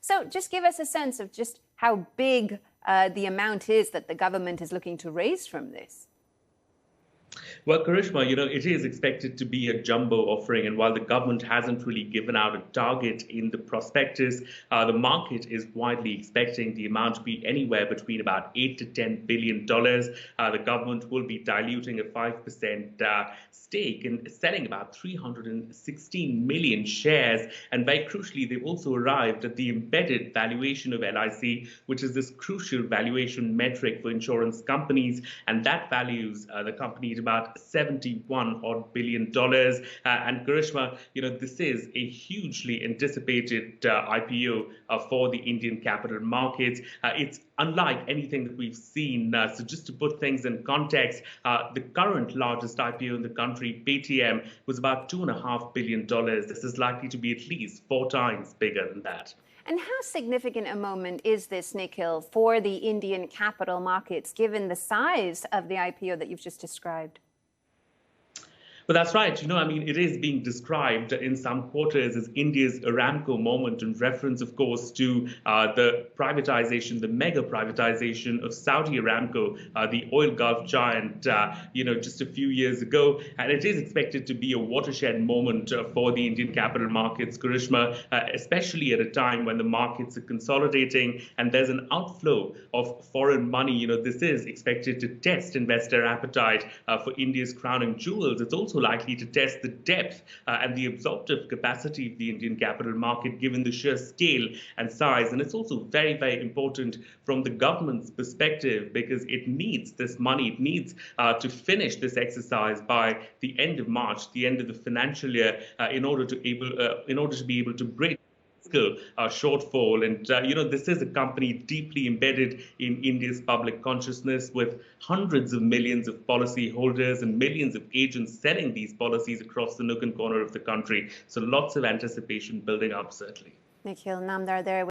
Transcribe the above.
So just give us a sense of just how big the amount is that the government is looking to raise from this. Well, Karishma, it is expected to be a jumbo offering. And while the government hasn't really given out a target in the prospectus, the market is widely expecting the amount to be anywhere between about $8 to $10 billion. The government will be diluting a 5% stake and selling about 316 million shares. And very crucially, they've also arrived at the embedded valuation of LIC, which is this crucial valuation metric for insurance companies. And that values the company at about $71 billion. And Karishma, this is a hugely anticipated IPO for the Indian capital markets. It's unlike anything that we've seen. So just to put things in context, the current largest IPO in the country, Paytm, was about $2.5 billion. This is likely to be at least 4 times bigger than that. And how significant a moment is this, Nikhil, for the Indian capital markets, given the size of the IPO that you've just described? But that's right. It is being described in some quarters as India's Aramco moment, in reference, of course, to the privatization, the mega privatization of Saudi Aramco, the oil Gulf giant, just a few years ago. And it is expected to be a watershed moment for the Indian capital markets, Karishma, especially at a time when the markets are consolidating and there's an outflow of foreign money. This is expected to test investor appetite for India's crowning jewels. It's also likely to test the depth and the absorptive capacity of the Indian capital market, given the sheer scale and size. And it's also very, very important from the government's perspective, because it needs this money. It needs to finish this exercise by the end of March, the end of the financial year, in order to be able to bridge shortfall. And this is a company deeply embedded in India's public consciousness, with hundreds of millions of policy holders and millions of agents selling these policies across the nook and corner of the country. So lots of anticipation building up, certainly. Nikhil Inamdar there.